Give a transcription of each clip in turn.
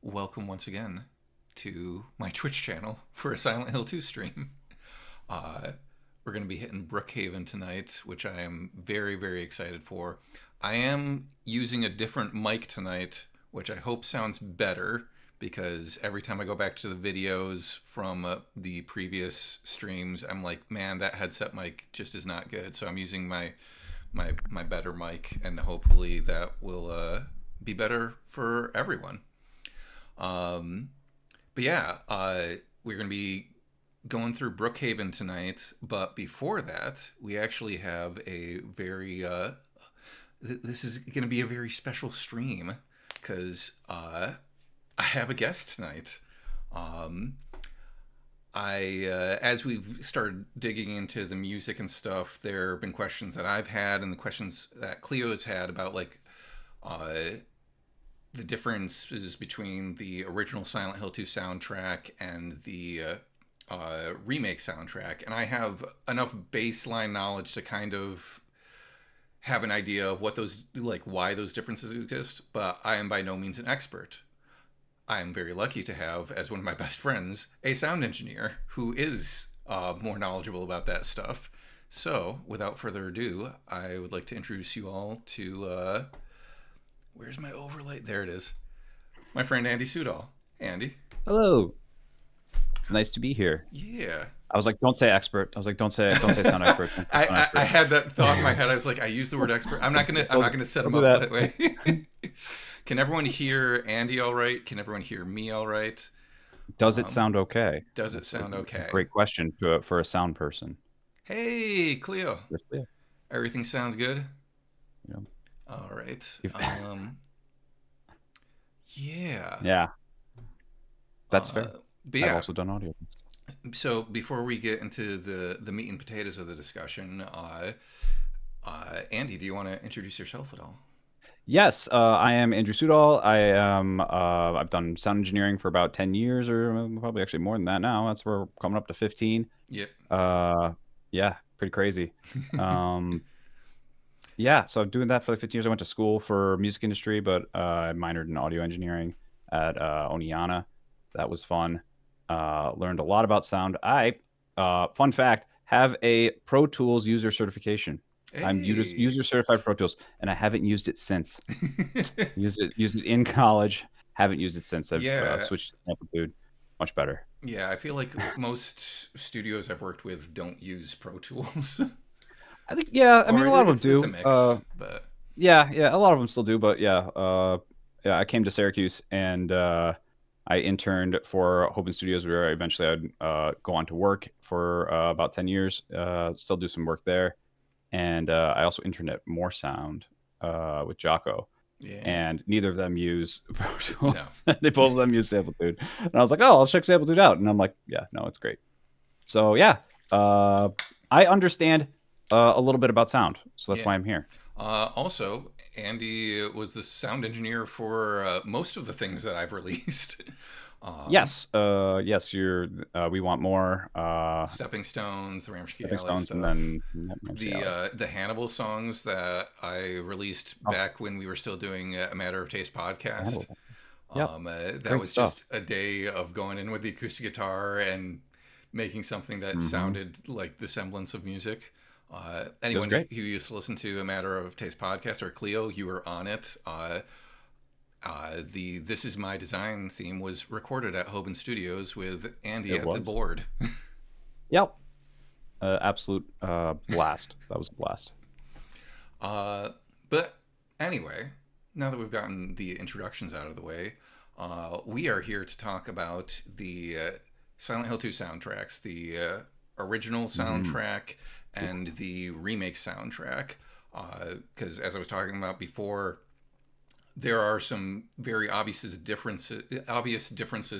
welcome once again to my Twitch channel for a Silent Hill 2 stream. Uh, we're going to be hitting Brookhaven tonight, which I am very, very excited for. I am using a different mic tonight, which I hope sounds better, because every time I go back to the videos from the previous streams, I'm like, man, that headset mic just is not good. So I'm using my better mic, and hopefully that will be better for everyone. But yeah, we're going to be going through Brookhaven tonight. But before that, we actually have a very this is going to be a very special stream because I have a guest tonight. As we've started digging into the music and stuff, there have been questions that I've had and the questions that Cleo has had about the differences between the original Silent Hill 2 soundtrack and the remake soundtrack. And I have enough baseline knowledge to kind of have an idea of what those, why those differences exist, but I am by no means an expert. I am very lucky to have, as one of my best friends, a sound engineer who is more knowledgeable about that stuff. So, without further ado, I would like to introduce you all to, where's my overlay? There it is. My friend Andy Sudol. Andy. Hello. It's nice to be here. Yeah. I was like, don't say expert. I was like, don't say sound expert. Don't say sound expert. I had that thought in my head. I was like, I use the word expert. I'm not gonna set him up that way. Can everyone hear Andy all right? Can everyone hear me all right? Does it sound okay? Does it sound okay? Great question for a sound person. Hey, Cleo. Yes, Cleo. Everything sounds good? Yeah. All right. Yeah. Yeah. That's fair. But yeah. I've also done audio. So before we get into the meat and potatoes of the discussion, Andy, do you want to introduce yourself at all? Yes, I am Andrew Sudol. I've done sound engineering for about 10 years, or probably actually more than that now. That's where we're coming up to 15. Yep. Yeah, pretty crazy. Yeah, so I'm doing that for like 15 years. I went to school for music industry, but I minored in audio engineering at Oneana. That was fun. Learned a lot about sound. Fun fact, have a Pro Tools user certification. Hey. I'm user certified Pro Tools, and I haven't used it since. used it in college. Haven't used it since. I've switched to Amplitude. Much better. Yeah, I feel like most studios I've worked with don't use Pro Tools. I think, yeah, I mean, a lot of them do. It's a mix, but yeah, a lot of them still do. But yeah, I came to Syracuse and I interned for Hope Studios, where eventually I'd go on to work for about 10 years. Still do some work there, and I also interned at More Sound with Jocko. Yeah. And neither of them use Pro Tools. No. They both of them use Samplitude. And I was like, oh, I'll check Samplitude out. And I'm like, yeah, no, it's great. So yeah, I understand a little bit about sound, so that's why I'm here. Also, Andy was the sound engineer for most of the things that I've released. Yes, you're. We want more. Stepping Stones, the Ramsky Stepping Alley Stones, stuff. and then the Hannibal songs that I released back when we were still doing a Matter of Taste podcast. That Great was stuff. just a day of going in with the acoustic guitar and making something that sounded like the semblance of music. Anyone who used to listen to a Matter of Taste podcast, or Cleo, you were on it. The This Is My Design theme was recorded at Hoban Studios with Andy the board. Yep. Absolute blast. That was a blast. But anyway, now that we've gotten the introductions out of the way, we are here to talk about the Silent Hill 2 soundtracks, the original soundtrack and the remake soundtrack. Because as I was talking about before, there are some very obvious differences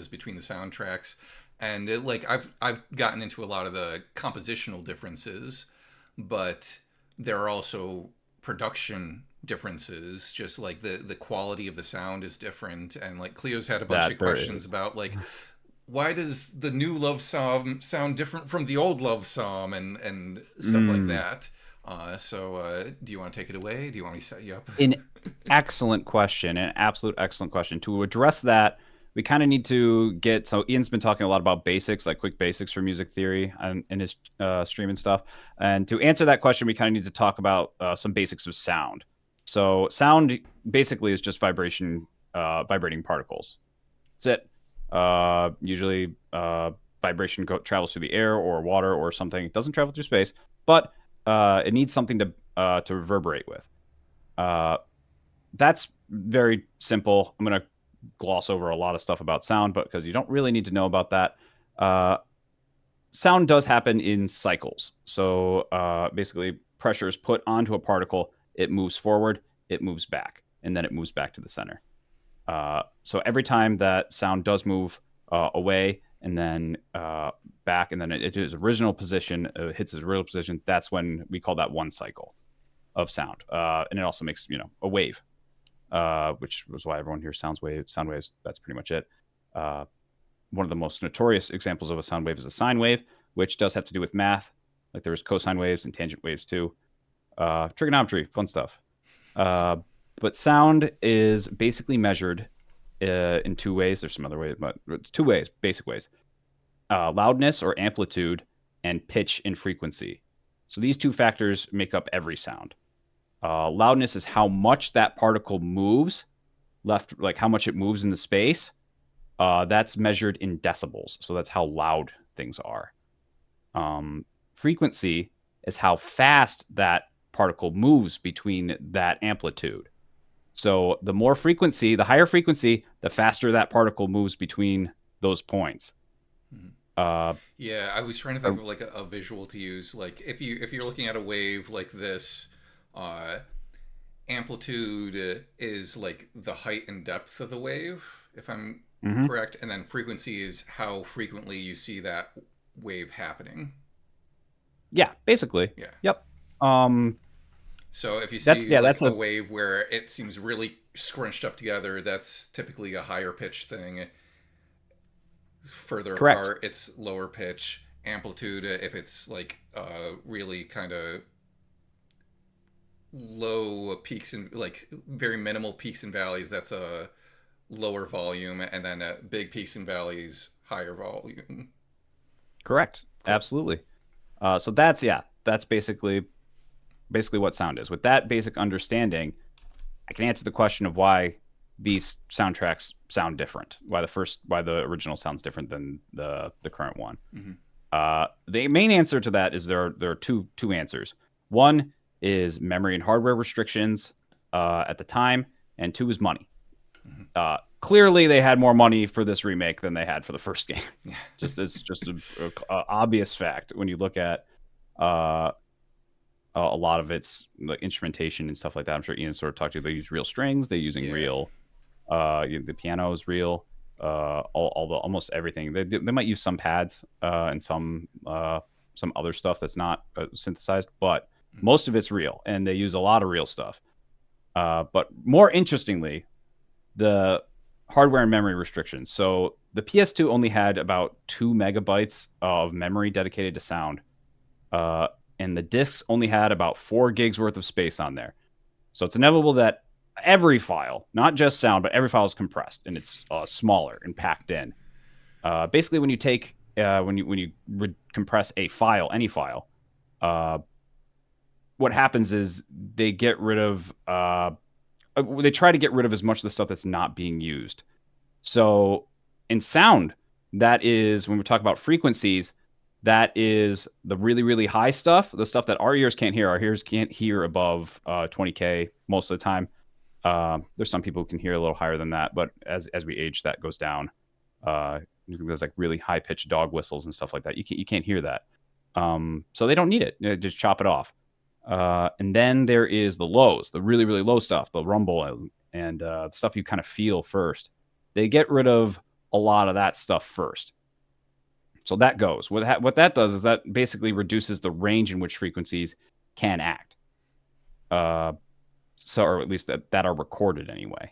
between the soundtracks, and I've gotten into a lot of the compositional differences, but there are also production differences. Just like the quality of the sound is different, and like Cleo's had a bunch of questions about why does the new love song sound different from the old love song and stuff like that. So do you want to take it away? Do you want me to set you up? An excellent question, an absolute excellent question. To address that we kind of need to get. So Ian's been talking a lot about basics, like quick basics for music theory, in his stream and stuff. And to answer that question, we kind of need to talk about some basics of sound. So sound basically is just vibrating particles. That's it. Usually, vibration travels through the air or water or something. It doesn't travel through space, but it needs something to reverberate with. That's very simple. I'm gonna gloss over a lot of stuff about sound, but because you don't really need to know about that. Sound does happen in cycles. So basically, pressure is put onto a particle. It moves forward. It moves back, and then it moves back to the center. So every time that sound does move away and then back, and then it hits its original position, that's when we call that one cycle of sound. And it also makes a wave, which was why everyone hears sound waves. That's pretty much it. One of the most notorious examples of a sound wave is a sine wave, which does have to do with math. Like there's cosine waves and tangent waves too. Trigonometry, fun stuff. But sound is basically measured in two ways. There's some other ways, but two ways, basic ways. Loudness or amplitude and pitch and frequency. So these two factors make up every sound. Loudness is how much that particle moves, like how much it moves in the space. That's measured in decibels. So that's how loud things are. Frequency is how fast that particle moves between that amplitude. So the more frequency, the higher frequency, the faster that particle moves between those points. Yeah, I was trying to think of like a visual to use. Like if you're looking at a wave like this, amplitude is like the height and depth of the wave, if I'm correct, and then frequency is how frequently you see that wave happening. Yeah, basically. Yeah. Yep. So if you see that's a wave where it seems really scrunched up together, that's typically a higher pitch thing. Further correct. apart, it's lower pitch. Amplitude, if it's like really kind of low peaks and like very minimal peaks and valleys, that's a lower volume, and then at big peaks and valleys, higher volume. Correct. Cool. Absolutely. So that's basically what sound is. With that basic understanding, I can answer the question of why these soundtracks sound different. Why the original sounds different than the current one. The main answer to that is there are two answers. One is memory and hardware restrictions at the time, and two is money. Clearly, they had more money for this remake than they had for the first game. Just an obvious fact when you look at a lot of its like instrumentation and stuff like that. I'm sure Ian sort of talked to you. They use real strings. They're using real. The piano is real. Almost everything. They might use some pads and some other stuff that's not synthesized, but most of it's real, and they use a lot of real stuff. But more interestingly, the hardware and memory restrictions. So the PS2 only had about 2 megabytes of memory dedicated to sound, and the discs only had about 4 gigs worth of space on there. So it's inevitable that every file, not just sound, but every file is compressed, and it's smaller and packed in. Basically, when you take when you compress a file, any file, what happens is they get rid of they try to get rid of as much of the stuff that's not being used. So in sound, that is when we talk about frequencies, that is the really, really high stuff, the stuff that our ears can't hear. Our ears can't hear above 20K most of the time. There's some people who can hear a little higher than that, but as we age, that goes down. There's like really high pitched dog whistles and stuff like that. You can't hear that. So they don't need it. Just chop it off. And then there is the lows, the really, really low stuff, the rumble and stuff you kind of feel first. They get rid of a lot of that stuff first. So that goes. What that does is that basically reduces the range in which frequencies can act. Or at least that are recorded anyway.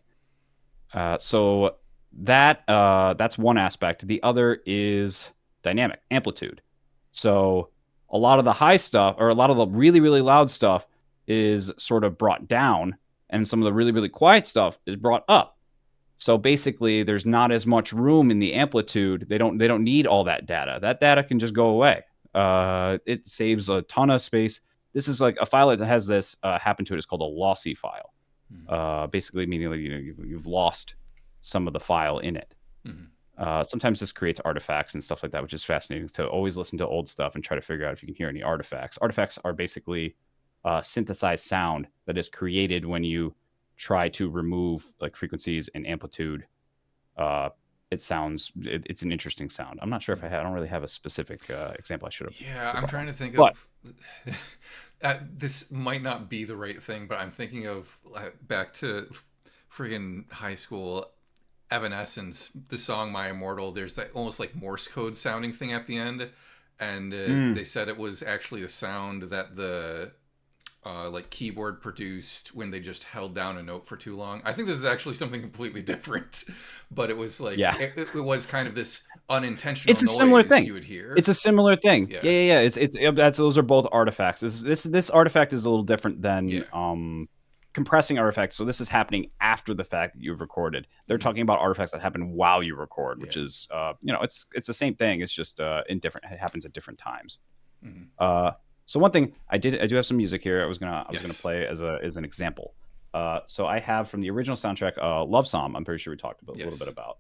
So that's one aspect. The other is dynamic amplitude. So a lot of the high stuff, or a lot of the really, really loud stuff, is sort of brought down, and some of the really, really quiet stuff is brought up. So basically, there's not as much room in the amplitude. They don't need all that data. That data can just go away. It saves a ton of space. This is like a file that has this happen to it is called a lossy file. Basically meaning like, you've lost some of the file in it. Sometimes this creates artifacts and stuff like that, which is fascinating to always listen to old stuff and try to figure out if you can hear any artifacts. Artifacts are basically synthesized sound that is created when you try to remove like frequencies and amplitude. It's an interesting sound. I'm not sure if I don't really have a specific example I should have. Yeah, I'm trying to think but, of. This might not be the right thing, but I'm thinking of back to friggin' high school. Evanescence, the song "My Immortal." There's that almost like Morse code sounding thing at the end, and they said it was actually the sound that the like keyboard produced when they just held down a note for too long. I think this is actually something completely different, but it was like it was kind of this unintentional. It's a similar thing. You would hear. It's a similar thing. Yeah. It's those are both artifacts. This artifact is a little different than compressing artifacts. So this is happening after the fact that you've recorded. They're talking about artifacts that happen while you record, which is it's the same thing. It's just it happens at different times. So one thing I do have some music here. I was gonna play as an example. So I have from the original soundtrack, Love Song. I'm pretty sure we talked a little bit about.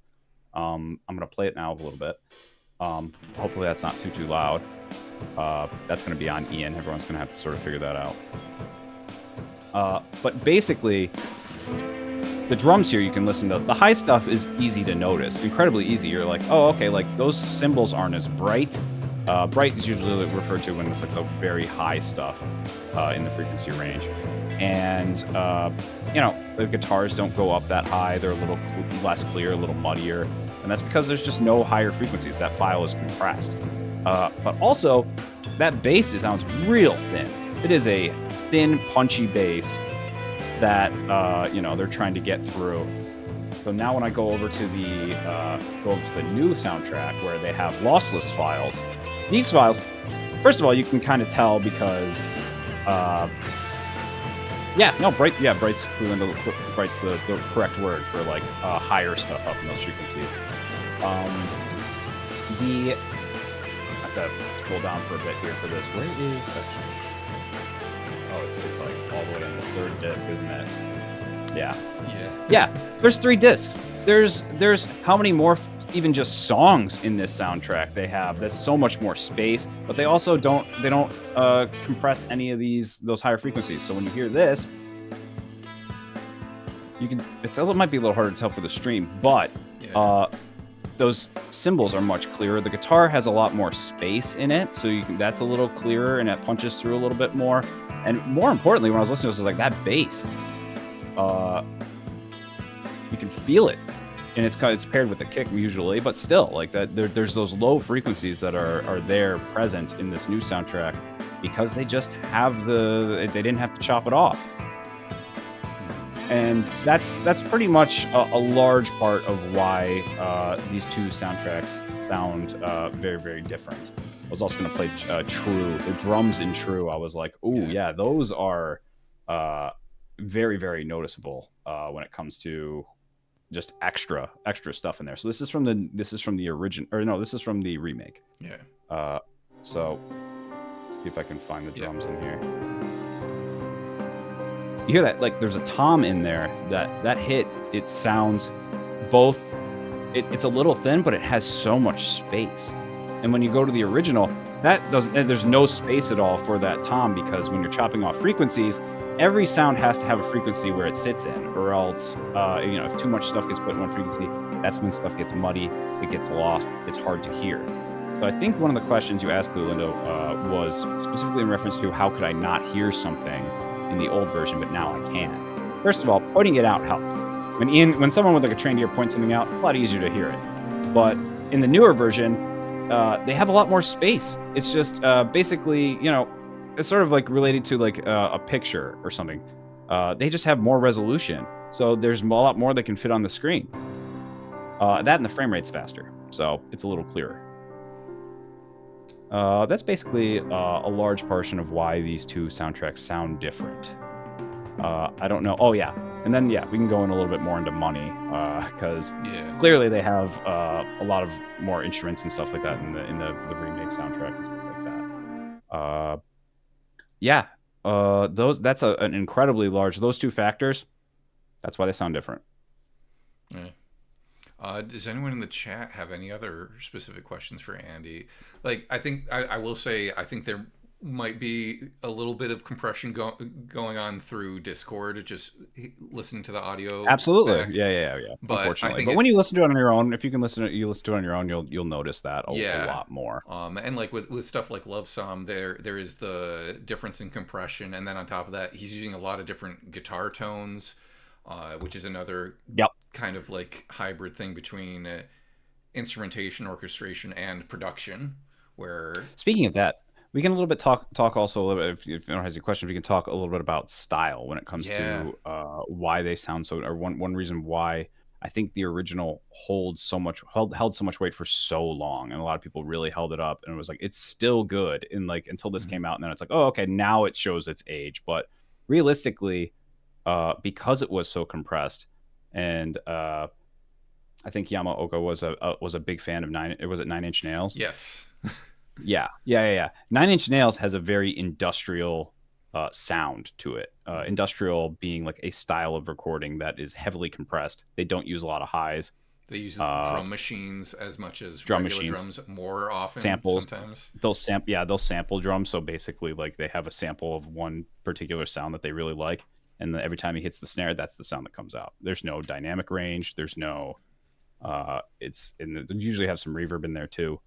I'm gonna play it now a little bit. Hopefully that's not too loud. That's gonna be on Ian. Everyone's gonna have to sort of figure that out. But basically, the drums here you can listen to. The high stuff is easy to notice, incredibly easy. You're like, oh, okay, like those cymbals aren't as bright. Bright is usually referred to when it's like the very high stuff in the frequency range. And, the guitars don't go up that high. They're a little less clear, a little muddier. And that's because there's just no higher frequencies. That file is compressed. But also, that bass sounds real thin. It is a thin, punchy bass that, they're trying to get through. So now when I go over to the new soundtrack where they have lossless files, these files, first of all, you can kind of tell because, bright's the correct word for like higher stuff up in those frequencies. I have to scroll down for a bit here for this. Where is it's like all the way on the third disc, isn't it? Yeah. There's 3 discs. There's how many more even just songs in this soundtrack they have? There's so much more space, but they also don't compress any of those higher frequencies. So when you hear this, it might be a little harder to tell for the stream, but those cymbals are much clearer. The guitar has a lot more space in it, so that's a little clearer and it punches through a little bit more. And more importantly, when I was listening to this, I was like, that bass, you can feel it. And it's paired with the kick usually, but still, like that, there's those low frequencies that are there present in this new soundtrack because they just have they didn't have to chop it off. And that's pretty much a large part of why these two soundtracks sound very, very different. I was also going to play True, the drums in True. I was like, ooh, yeah, those are very, very noticeable when it comes to just extra stuff in there. So this is from the original, or no, this is from the remake. So let's see if I can find the drums in here. You hear that? Like, there's a tom in there. That hit, it sounds both. It's a little thin, but it has so much space. And when you go to the original, there's no space at all for that tom, because when you're chopping off frequencies, every sound has to have a frequency where it sits in, or else, if too much stuff gets put in one frequency, that's when stuff gets muddy, it gets lost, it's hard to hear. So I think one of the questions you asked, Lulindo, was specifically in reference to how could I not hear something in the old version, but now I can. First of all, pointing it out helps. When someone with like a trained ear points something out, it's a lot easier to hear it. But in the newer version, they have a lot more space. It's just basically, it's sort of like related to like a picture or something. They just have more resolution, so there's a lot more that can fit on the screen. That and the frame rate's faster, so it's a little clearer. That's basically a large portion of why these two soundtracks sound different. I don't know. Oh yeah, And then yeah, we can go in a little bit more into money because Yeah. clearly they have a lot of more instruments and stuff like that in the remake soundtrack and stuff like that. Yeah, that's an incredibly large. Those two factors. That's why they sound different. Yeah. Does anyone in the chat have any other specific questions for Andy? Like, I think I will say I think there might be a little bit of compression going on through Discord, just listening to the audio Absolutely, back. yeah. But I Unfortunately, think but when you it's listen to it on your own, if you can listen to it on your own, you'll notice that a yeah. lot more. And like with stuff like Love Song, there is the difference in compression, and then on top of that, he's using a lot of different guitar tones, which is another Yep. kind of like hybrid thing between instrumentation, orchestration, and production. Where Speaking of that, we can a little bit talk also a little bit if you don't have any questions, we can talk a little bit about style when it comes yeah, to why they sound so, or one reason why I think the original held so much weight for so long, and a lot of people really held it up, and it was like it's still good, and like until this came out, and then it's like, oh okay, now it shows its age, but realistically, because it was so compressed, and I think Yamaoka was a big fan of Nine Inch Nails. yes, Yeah. Nine Inch Nails has a very industrial sound to it. Industrial being like a style of recording that is heavily compressed. They don't use a lot of highs. they use Uh, drum machines as much as Drum regular machines, drums more often samples. sometimes. They'll sample drums. So basically, like they have a sample of one particular sound that they really like, and then every time he hits the snare, that's the sound that comes out. There's no dynamic range. There's no. They usually have some reverb in there too,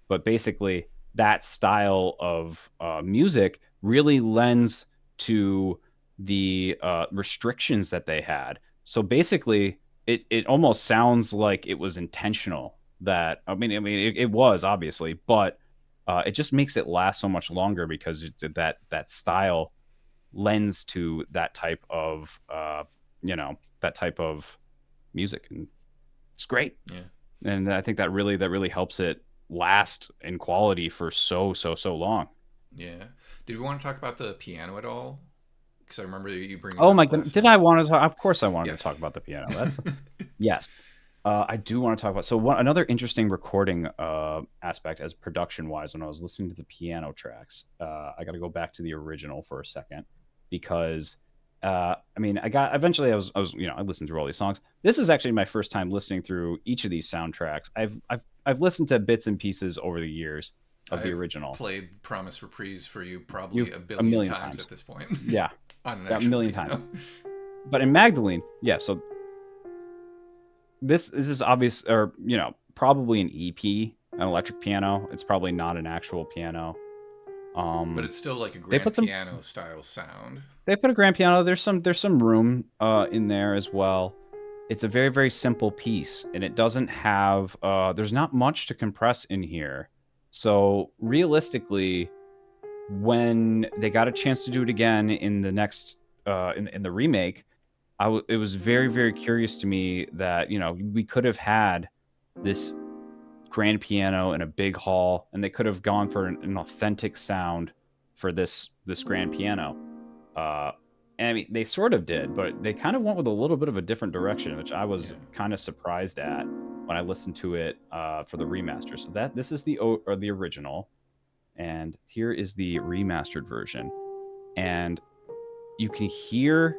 but basically that style of music really lends to the restrictions that they had. So basically, it almost sounds like it was intentional. That it was obviously, but it just makes it last so much longer because that style lends to that type of that type of music, and it's great. Yeah, And I think that really helps it last in quality for so long. yeah. Did we want to talk about the piano at all? Because I remember you bringing it Oh my up goodness, last did time. I want to talk? Of course I wanted to talk Yes. about the piano. That's yes. I do want to talk about another interesting recording aspect as production wise when I was listening to the piano tracks. I got to go back to the original for a second because I was I listened through all these songs. This is actually my first time listening through each of these soundtracks. I've listened to bits and pieces over the years of the I've original. played Promise Reprise for you probably You've a a billion million times times. at this point Yeah, on an a actual million times. piano. But in Magdalene, yeah. So this is obvious, or probably an EP, an electric piano. It's probably not an actual piano. But it's still like a They grand put some piano style sound. they put a grand piano. There's some room in there as well. It's a very very simple piece, and it doesn't have there's not much to compress in here. So realistically, when they got a chance to do it again in the next in the remake, it was very very curious to me that we could have had this grand piano in a big hall, and they could have gone for an authentic sound for this grand piano. Uh, and I mean, they sort of did, but they kind of went with a little bit of a different direction, which I Yeah. was kind of surprised at when I listened to it for the remaster. So this is the original, and here is the remastered version, and you can hear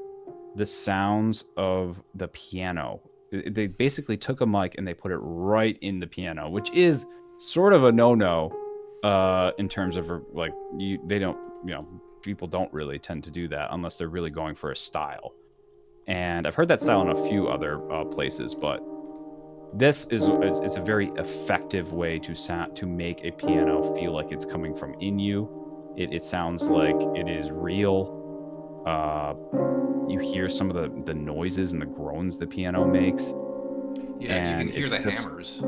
the sounds of the piano. They basically took a mic and they put it right in the piano, which is sort of a no-no in terms of like they don't people don't really tend to do that unless they're really going for a style. And I've heard that style in a few other places, but this is it's a very effective way to make a piano feel like it's coming from in you. It sounds like it is real. You hear some of the noises and the groans the piano makes, Yeah, you can and hear it's the just hammers.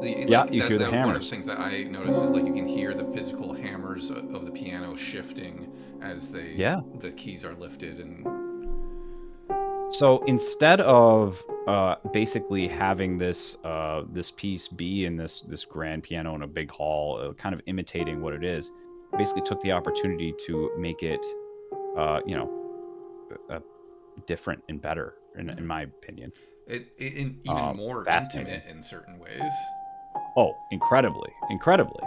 yeah, Like you hear the that was one of the hammers. things that I noticed is like you can hear the physical hammers of the piano shifting as Yeah. the keys are lifted and So instead of basically having this piece be in this grand piano in a big hall, kind of imitating what it is, basically took the opportunity to make it, uh, you know, different and better. in my opinion. Even more Fascinating. intimate in certain ways. Oh, incredibly, incredibly.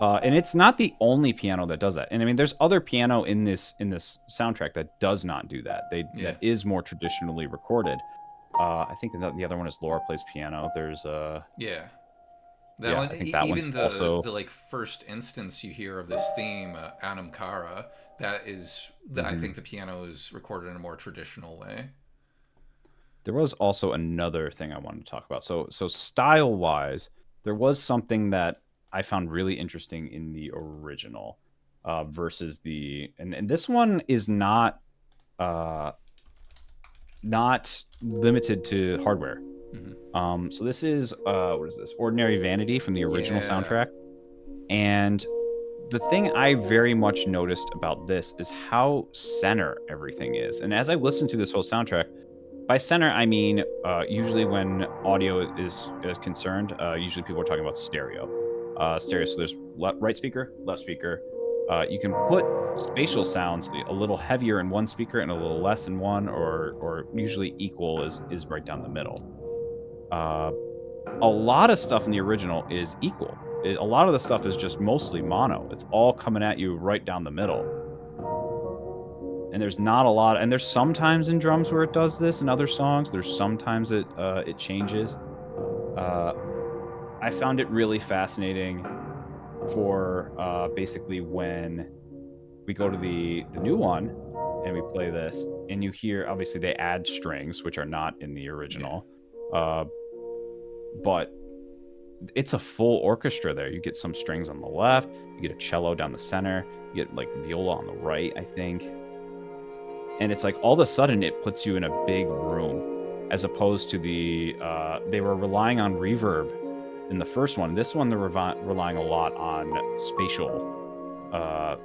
And it's not the only piano that does that. And I mean, there's other piano in this soundtrack that does not do that. Yeah, That is more traditionally recorded. I think the other one is Laura plays piano. There's yeah. That yeah, one, I think that one's even also the like first instance you hear of this theme, Anam Cara, that is, I mhm. think the piano is recorded in a more traditional way. There was also another thing I wanted to talk about. So style wise, there was something that I found really interesting in the original versus the and this one is uh not limited to hardware. Hmm. So this is what is this? Ordinary Vanity from the original Yeah, soundtrack. And the thing I very much noticed about this is how center everything is. And as I listened to this whole soundtrack, by center I mean usually when audio is concerned, usually people are talking about stereo. Stereo. So there's right speaker, left speaker. You can put spatial sounds a little heavier in one speaker and a little less in one, or usually equal is right down the middle. Uh, a lot of stuff in the original is equal. A lot of the stuff is just mostly mono. It's all coming at you right down the middle. And there's not a lot, and there's sometimes in drums where it does this in other songs. There's sometimes it changes. Uh, I found it really fascinating for basically when we go to the new one and we play this, and you hear obviously they add strings which are not in the yeah, original, uh, but it's a full orchestra there. You get some strings on the left, you get a cello down the center, you get like viola on the right, I think. And it's like all of a sudden it puts you in a big room as opposed to they were relying on reverb in the first one. This one they're relying a lot on spatial,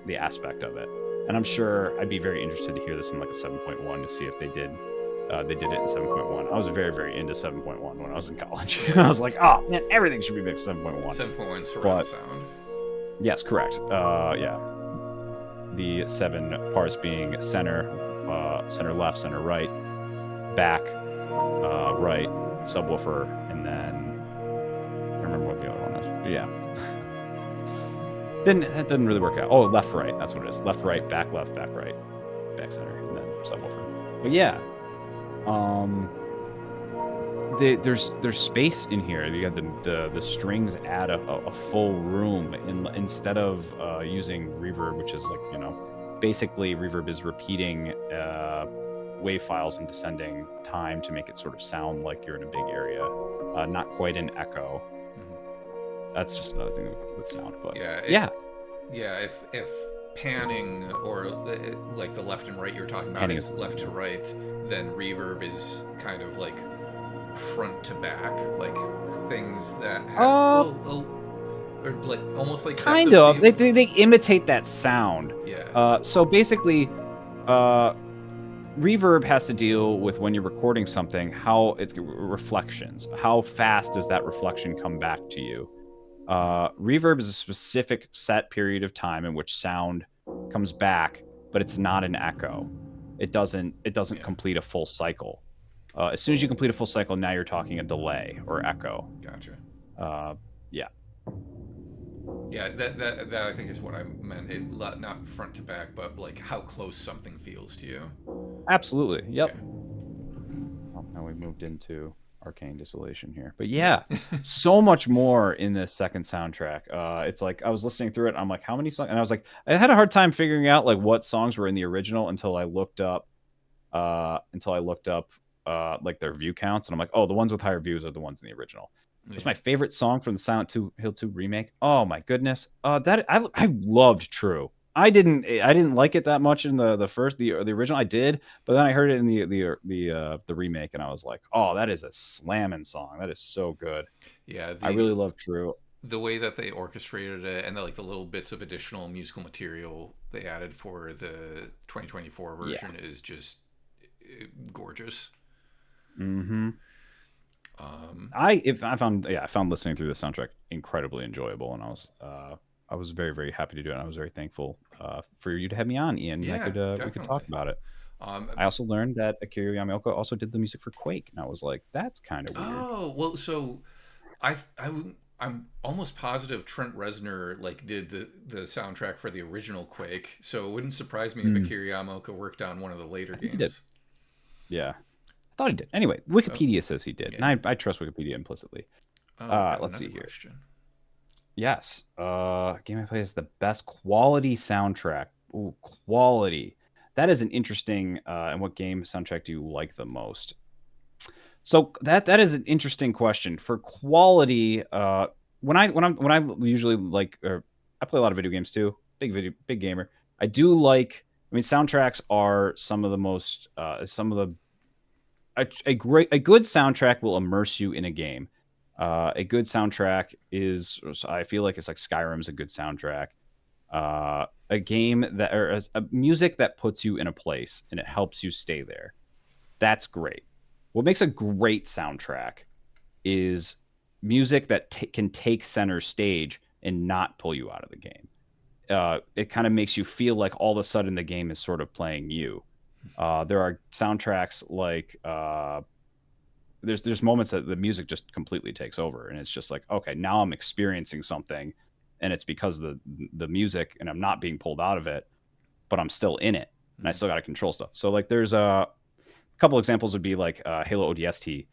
the aspect of it. And I'm sure I'd be very interested to hear this in like a 7.1 to see if they did it in 7.1. I was very into 7.1 when I was in college. I yeah. was like, oh man, everything should be mixed 7.1. 7.1 surround But sound. yes, correct. Yeah, the 7 parts being center, center left, center right, back, right, subwoofer, and then I can't remember what the other one is. But yeah, then that didn't really work out. Oh, left, right. That's what it is. Left, right, back, right, back, center, and then subwoofer. But yeah, um, there's space in here. You got the strings add a full room instead of using reverb, which is like basically reverb is repeating wave files in descending time to make it sort of sound like you're in a big area, not quite an echo. Hmm. That's just another thing with sound, but Yeah, yeah, yeah. If panning or like the left and right you're talking about panning is is left to right, then reverb is kind of like front to back, like things that have uh or like almost like depth kind of of field. they imitate that sound. Yeah, So basically, uh reverb has to deal with when you're recording something, how it's reflections. How fast does that reflection come back to you? Reverb is a specific set period of time in which sound comes back, but it's not an echo. It doesn't yeah. complete a full cycle. As soon as you complete a full cycle, now you're talking a delay or echo. Gotcha. Uh, yeah, Yeah, that I think is what I meant. Not front to back, but like how close something feels to you. absolutely. Yeah, Yep. Well, now we moved into Arcane Distillation here. But yeah, yeah, so much more in this second soundtrack. It's like I was listening through it. I'm like, how many songs? And I was like, I had a hard time figuring out like what songs were in the original until I looked up like their view counts, and I'm like, oh, the ones with higher views are the ones in the original. What's yeah. my favorite song from the Hill 2 remake? Oh my goodness. That I loved True. I didn't like it that much in the original. I did, but then I heard it in the remake, and I was like, oh, that is a slamming song. That is so good. Yeah, I really love True. the way that they orchestrated it and the little bits of additional musical material they added for the 2024 Yeah. version is just gorgeous. Mm-hmm. Um, I found listening through the soundtrack incredibly enjoyable, and I was very very happy to do it. And I was very thankful for you to have me on, Ian, and I yeah, could we could talk definitely. about it. Um, I also learned that Akira Yamaoka also did the music for Quake, and I was like, that's kind of weird. oh well, so I I I'm almost positive Trent Reznor like did the soundtrack for the original Quake, so it wouldn't surprise me if Hmm. Akira Yamaoka worked on one of the later I think he did. games. Yeah, I thought he did. Anyway, Oh, Wikipedia says he did, and yeah. I trust Wikipedia implicitly. Oh, we've got Let's another see here. question. Yes, game I play is the best quality soundtrack. Ooh, quality. That is an interesting. And what game soundtrack do you like the most? So that is an interesting question. For quality, when I usually like, or I play a lot of video games too. Big gamer. I do like. I mean, soundtracks are some of the most some of the a good soundtrack will immerse you in a game. A good soundtrack is, I feel like it's like Skyrim's a good soundtrack. A game that, or a music that puts you in a place and it helps you stay there. That's great. What makes a great soundtrack is music that can take center stage and not pull you out of the game. It kind of makes you feel like all of a sudden the game is sort of playing you. There are soundtracks like there's moments that the music just completely takes over, and it's just like, okay, now I'm experiencing something, and it's because of the music, and I'm not being pulled out of it, but I'm still in it, and I Mm. still got to control stuff. So like, there's a couple examples would be like Halo ODST,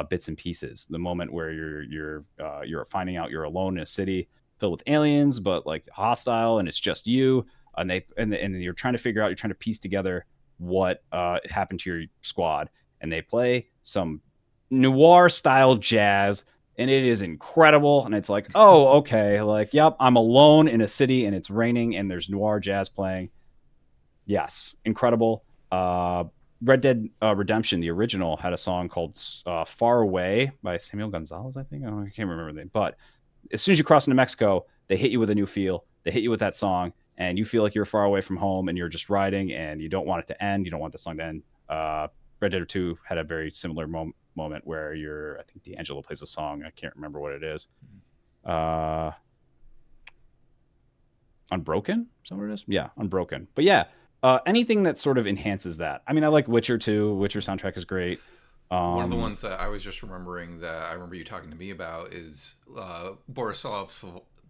bits and pieces. The moment where you're finding out you're alone in a city filled with aliens, but like hostile, and it's just you, and you're trying to figure out, you're trying to piece together what happened to your squad, and they play some noir style jazz. And it is incredible. And it's like, oh, okay. Like, yep, I'm alone in a city and it's raining and there's noir jazz playing. Yes, incredible. Red Dead Redemption, the original, had a song called "Far Away" by Samuel Gonzalez, I think. I can't remember the name. But as soon as you cross into Mexico, they hit you with a new feel. They hit you with that song, and you feel like you're far away from home, and you're just riding, and you don't want it to end. You don't want the song to end. Red Dead 2 had a very similar moment where I think D'Angelo plays a song. I can't remember what it is. Uh, Unbroken? Is that what it is? Yeah, Unbroken. But yeah, anything that sort of enhances that. I mean, I like Witcher too. Witcher soundtrack is great. One of the Um, ones that I was just remembering that I remember you talking to me about is Borislav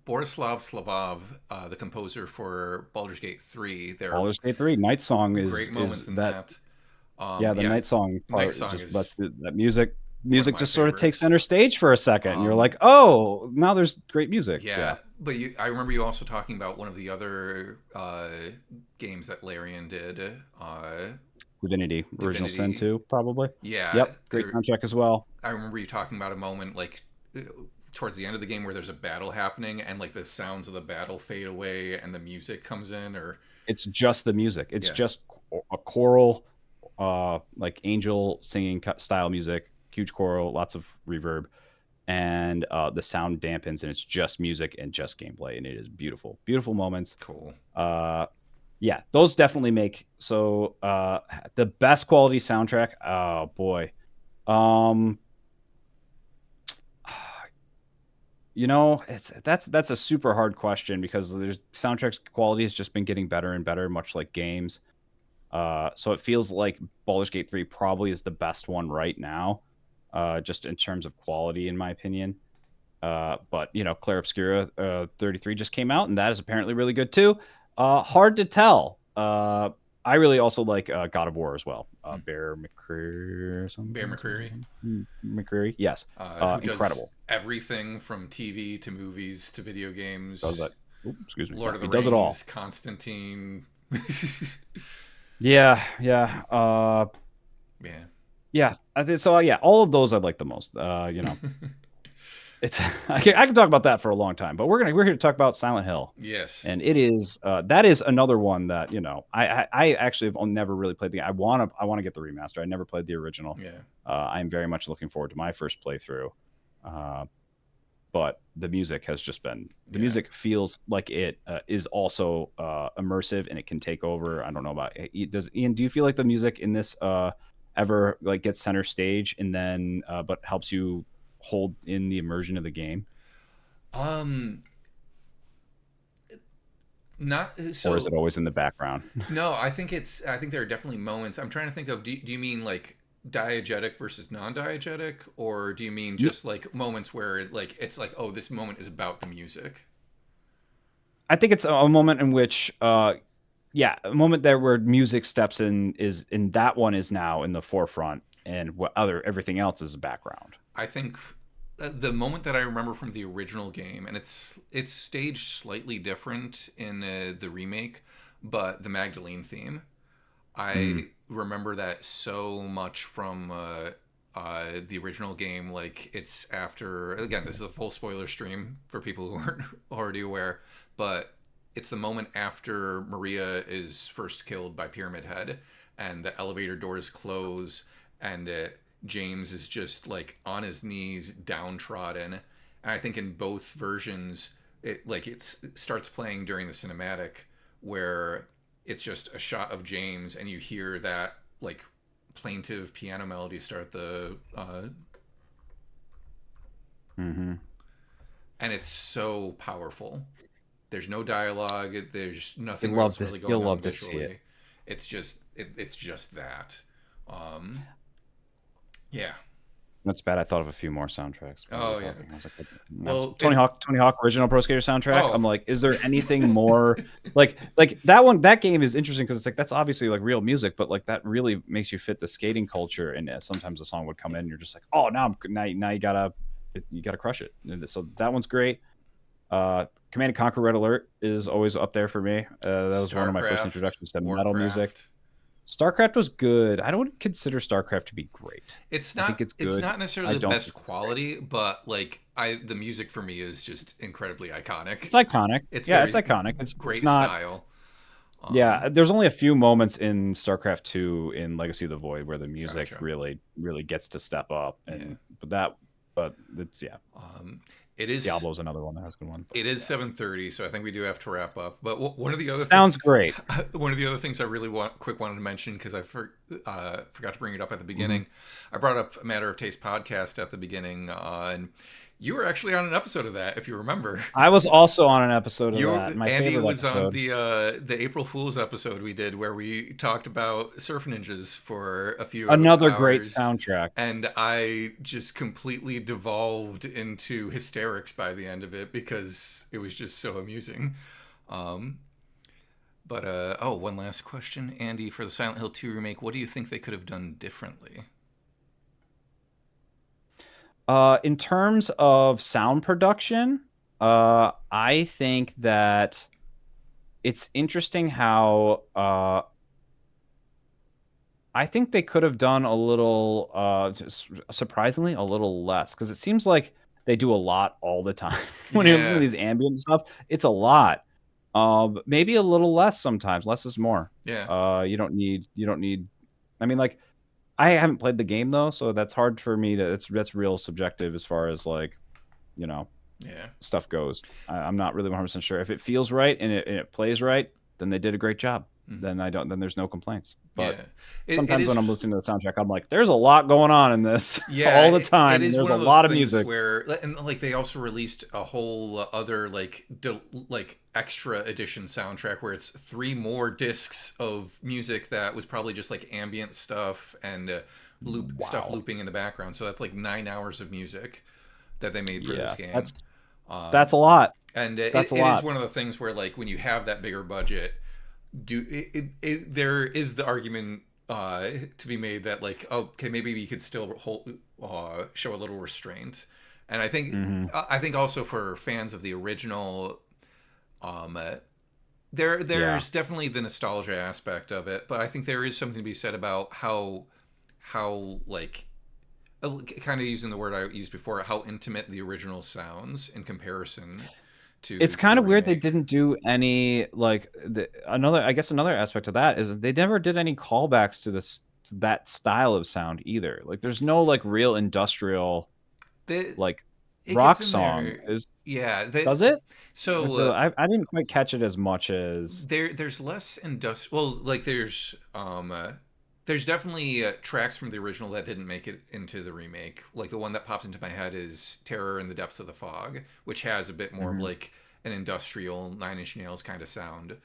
Slavov, the composer for Baldur's Gate 3. There are Baldur's Gate 3, Night Song great is moments in that. that. Yeah, the Yeah, Night Song Night part Song just is lets that music one of music my just sort of takes favorites. center stage for a second, and you're Um, like, oh, now there's great music. yeah, Yeah, but I remember you also talking about one of the other games that Larian did, Divinity, Original Sin Divinity. 2, probably. Yeah, Yep, great soundtrack as well. I remember you talking about a moment like towards the end of the game where there's a battle happening and like the sounds of the battle fade away and the music comes in, or It's just the music. It's yeah. just a choral, like angel singing style music, huge choral, lots of reverb, and the sound dampens, and it's just music and just gameplay, and it is beautiful, beautiful moments. Cool. Uh, yeah, those definitely make so the best quality soundtrack. Oh boy, um, that's a super hard question because there's soundtracks quality has just been getting better and better, much like games. So it feels like Baldur's Gate 3 probably is the best one right now, just in terms of quality, in my opinion. But Clair Obscura 33 just came out, and that is apparently really good too. Hard to tell. I really also like God of War as well. Hmm. Bear McCreary or Bear something. McCreary, McCreary, yes. who does Incredible. everything from TV to movies to video Does games, that? Oops, excuse me. Lord Yeah, of the he does it all. Rings, Constantine. Yeah, yeah. Yeah. Yeah. I think so. Yeah, all of those I like the most. It's I can talk about that for a long time, but we're here to talk about Silent Hill, Yes. and it is that is another one that I actually have never really played the. I want to get the remaster. I never played the original. Yeah. I'm very much looking forward to my first playthrough, uh, but the Yeah. music feels like it is also immersive and it can take over. I don't know about does Ian. Do you feel like the music in this ever like gets center stage and then but helps you hold in the immersion of the game? Um, Not or is it so. always in the background? No, I think there are definitely moments. I'm trying to think of. Do you mean like diegetic versus non-diegetic, or do you mean just like moments where like it's like, oh, this moment is about the music? I think it's a moment in which, yeah, a moment there where music steps in is in that one is now in the forefront, and what other everything else is background. I think the moment that I remember from the original game, and it's staged slightly different in the remake, but the Magdalene theme, Mm, I remember that so much from the original game. Like it's after, again, this is a full spoiler stream for people who aren't already aware, but it's the moment after Maria is first killed by Pyramid Head, and the elevator doors close, and James is just like on his knees, downtrodden. And I think in both versions, it starts playing during the cinematic where it's just a shot of James, and you hear that like plaintive piano melody start hmm and it's so powerful. There's no dialogue. There's You'll nothing love else to really you'll going on love to see it. visually. It's just that. Um, yeah. That's bad. I thought of a few more soundtracks while you were Oh yeah. talking. I was like, Well, Tony Hawk, Tony Hawk original Pro Skater soundtrack. oh I'm like, is there anything more like that one? That game is interesting because it's like that's obviously like real music, but like that really makes you fit the skating culture. And sometimes a song would come in, and you're just like, oh, now you gotta crush it. And so that one's great. Command and Conquer Red Alert is always up there for me. That was one of my first StarCraft, introductions to metal music. Warcraft. StarCraft was good. I don't consider StarCraft to be great. I think it's It's good. not necessarily I the don't best think it's great. quality, but like I the music for me is just incredibly iconic. It's iconic. It's Yeah, it's very iconic. It's great not. style. Yeah, there's only a few moments in StarCraft 2 in Legacy of the Void where the music Gotcha. really gets to step up, Yeah. and but it's yeah. Um, it is Diablo's another one that has a good one, but it is yeah. 7:30, so I think we do have to wrap up. But one of the other Sounds things, great. one of the other things I really wanted to mention because forgot to bring it up at the Mhm. beginning. I brought up a Matter of Taste podcast at the beginning, and you were actually on an episode of that, if you remember. I was also on an episode of that. You My Andy favorite was on episode. the April Fool's episode we did where we talked about Surf Ninjas for a few Another great hours, soundtrack. and I just completely devolved into hysterics by the end of it because it was just so amusing. Um, but oh, one last question, Andy, for the Silent Hill 2 remake, what do you think they could have done differently? In terms of sound production, I think that it's interesting how I think they could have done a little, just surprisingly, a little less because it seems like they do a lot all the time. When you listen to Yeah, these ambient stuff, it's a lot. Maybe a little less sometimes. Less is more. yeah, You don't need. I mean, like I haven't played the game though, so that's hard for me to. That's real subjective as far as like you know yeah. stuff goes. I'm not really 100% sure if it feels right and it plays right. Then they did a great job. Mhm. Then I don't. Then there's no complaints. But Yeah, it sometimes when I'm is. listening to the soundtrack, I'm like, there's a lot going on in this Yeah, all the it time, and is there's one a of those lot of things music. where, and like they also released a whole other like extra edition soundtrack where it's three more discs of music that was probably just like ambient stuff and Wow. looping in the background. So that's like 9 hours of music that they made for this Yeah, game. that's Um, a lot. and That's a it is lot. one of the things where like when you have that bigger budget, there is the argument to be made that like, oh, okay, maybe we could still show a little restraint. And Hmm. I think also for fans of the original, um, Yeah. there's definitely the nostalgia aspect of it, but I think there is something to be said about how like kind of using the word I used before, how intimate the original sounds in comparison It's to kind the of weird they remake. didn't do any like another. I guess another aspect of that is they never did any callbacks to this to that style of sound either. Like, there's no like real industrial The like It gets rock in song. there. Is Yeah, Does it? so I didn't quite catch it as much as. there's less industrial. Well, like there's definitely tracks from the original that didn't make it into the remake. Like the one that pops into my head is "Terror in the Depths of the Fog," which has a bit more of Mhm. like an industrial Nine Inch Nails kind of sound.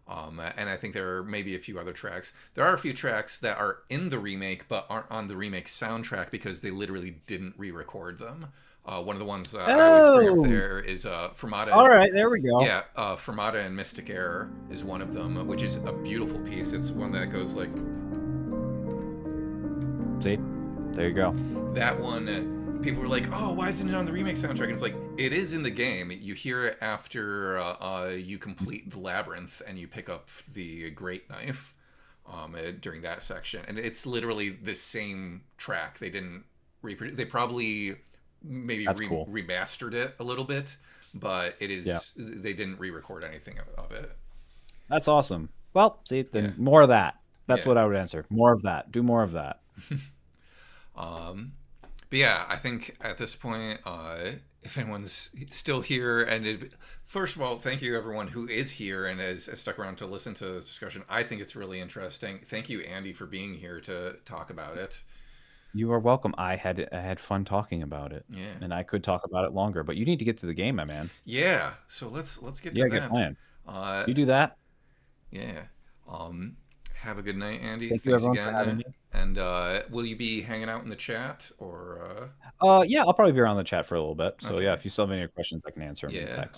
And I think there are maybe a few other tracks. There are a few tracks that are in the remake but aren't on the remake soundtrack because they literally didn't re-record them. One of the ones I always bring up Oh, there is all Fermata. right, there we go. Yeah, Fermata and Mystic Air is one of them, which is a beautiful piece. It's one that goes like See, there you go. that one. People were like, "Oh, why isn't it on the remake soundtrack?" And it's like it is in the game. You hear it after you complete the labyrinth and you pick up the great knife during that section, and it's literally the same track. They didn't reproduce. They probably maybe That's cool. remastered it a little bit, but it Yeah, is. They didn't re-record anything of it. that's awesome. Well, see, Yeah, then more of that. That's yeah. what I would answer. More of that. Do more of that. Um, but yeah, I think at this point, if anyone's still here, first of all, thank you everyone who is here and has stuck around to listen to this discussion. I think it's really interesting. Thank you, Andy, for being here to talk about it. You are welcome. I had fun talking about it, Yeah, and I could talk about it longer, but you need to get to the game, my man. yeah. So let's get You to gotta get that. playing. Uh, You do that. yeah. Um, have a good night, Andy. Thank you, Thanks everyone, for again. having me. And will you be hanging out in the chat or? Yeah, I'll probably be around the chat for a little bit. So yeah, Okay. if you still have any questions, I can answer them in Yeah. text.